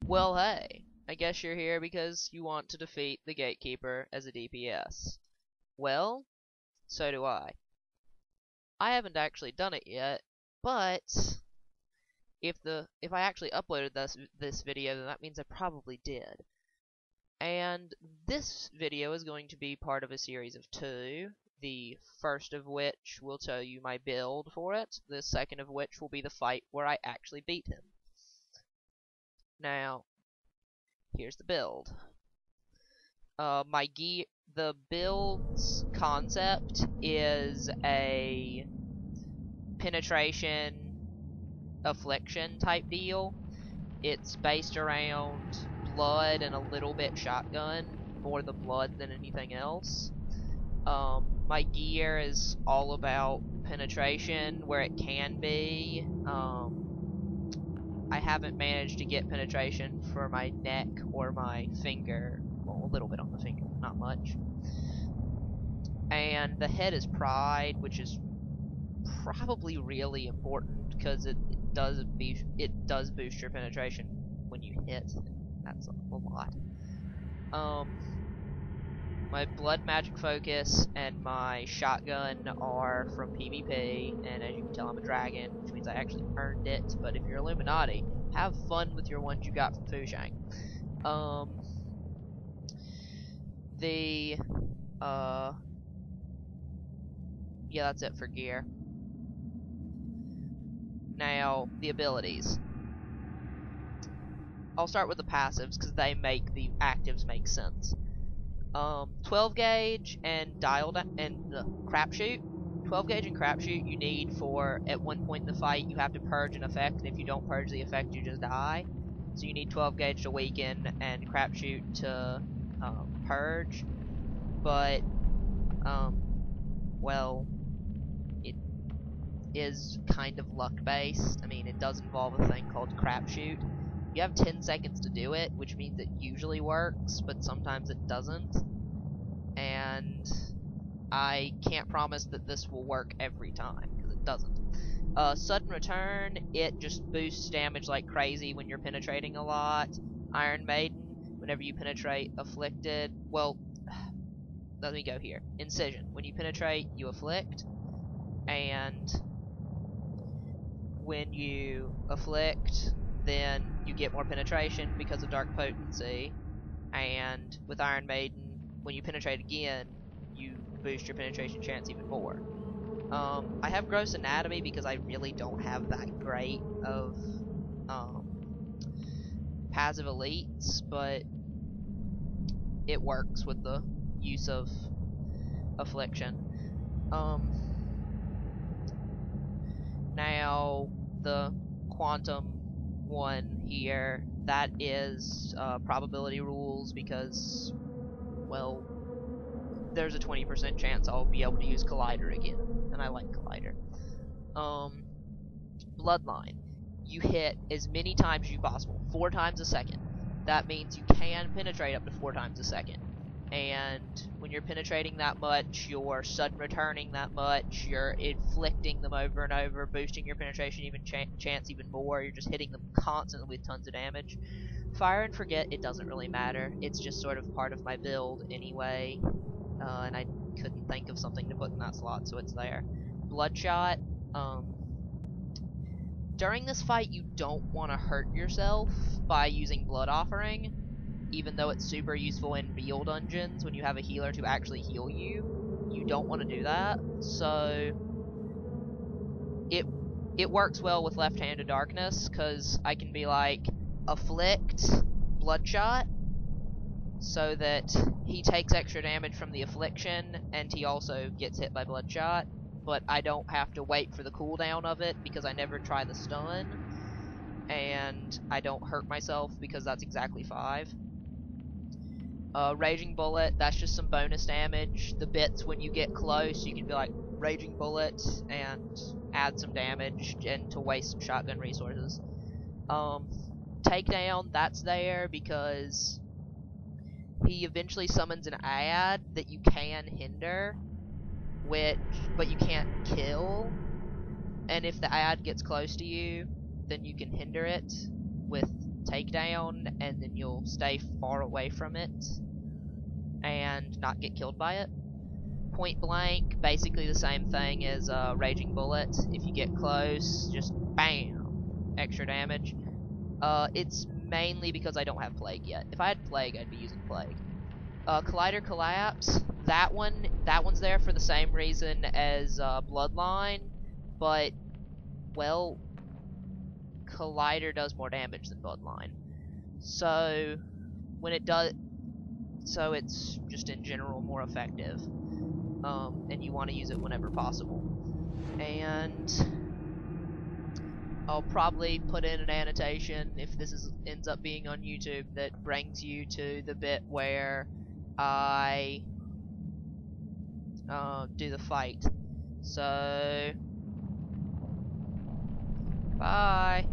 Well, hey, I guess you're here because you want to defeat the Gatekeeper as a DPS. Well, so do I. I haven't actually done it yet, but if I actually uploaded this video, then that means I probably did. And this video is going to be part of a series of two, the first of which will tell you my build for it, the second of which will be the fight where I actually beat him. Now, here's the build. The build's concept is a penetration affliction type deal. It's based around blood and a little bit shotgun, more the blood than anything else. My gear is all about penetration where it can be. I haven't managed to get penetration for my neck or my finger. Well, a little bit on the finger, not much. And the head is pride, which is probably really important because it does boost your penetration when you hit. That's a lot. My blood magic focus and my shotgun are from PvP, and as you can tell, I'm a dragon, which means I actually earned it. But if you're Illuminati, have fun with your ones you got from Fushang. Yeah, that's it for gear. Now, the abilities. I'll start with the passives because they make the actives make sense. 12 gauge and crapshoot. 12 gauge and crapshoot you need for at one point in the fight you have to purge an effect, and if you don't purge the effect you just die. So you need 12 gauge to weaken and crapshoot to purge. But well, it is kind of luck based. I mean, it does involve a thing called crapshoot. You have 10 seconds to do it, which means it usually works, but sometimes it doesn't. And I can't promise that this will work every time, because it doesn't. Sudden return, it just boosts damage like crazy when you're penetrating a lot. Iron Maiden, whenever you penetrate afflicted, well, let me go here. Incision, when you penetrate, you afflict, and when you afflict, then you get more penetration because of Dark Potency, and with Iron Maiden, when you penetrate again, you boost your penetration chance even more. I have gross anatomy because I really don't have that great of passive elites, but it works with the use of affliction. Now, the quantum one here, that is probability rules because, well, there's a 20% chance I'll be able to use Collider again, and I like Collider. Bloodline. You hit as many times as you possible, 4 times a second. That means you can penetrate up to 4 times a second. And when you're penetrating that much, you're sudden returning that much, you're inflicting them over and over, boosting your penetration chance even more, you're just hitting them constantly with tons of damage. Fire and forget, it doesn't really matter, it's just sort of part of my build anyway, and I couldn't think of something to put in that slot, so it's there. Bloodshot, during this fight you don't want to hurt yourself by using Blood Offering, even though it's super useful in Beal dungeons when you have a healer to actually heal you. You don't want to do that, so it works well with left-handed darkness, because I can be like, afflict, Bloodshot, so that he takes extra damage from the affliction, and he also gets hit by Bloodshot, but I don't have to wait for the cooldown of it, because I never try the stun, and I don't hurt myself, because that's exactly 5. Raging Bullet, that's just some bonus damage. The bits when you get close, you can be like, Raging Bullet, and add some damage, and to waste some shotgun resources. Takedown, that's there because he eventually summons an ad that you can hinder, but you can't kill. And if the ad gets close to you, then you can hinder it with Takedown, and then you'll stay far away from it and not get killed by it. Point blank, basically the same thing as Raging Bullet. If you get close, just BAM! Extra damage. It's mainly because I don't have Plague yet. If I had Plague, I'd be using Plague. Collider Collapse, that one's there for the same reason as Bloodline, but, well, Collider does more damage than Bloodline. So, when it does, so it's just in general more effective. And you want to use it whenever possible. And I'll probably put in an annotation if this ends up being on YouTube that brings you to the bit where I do the fight. So, bye.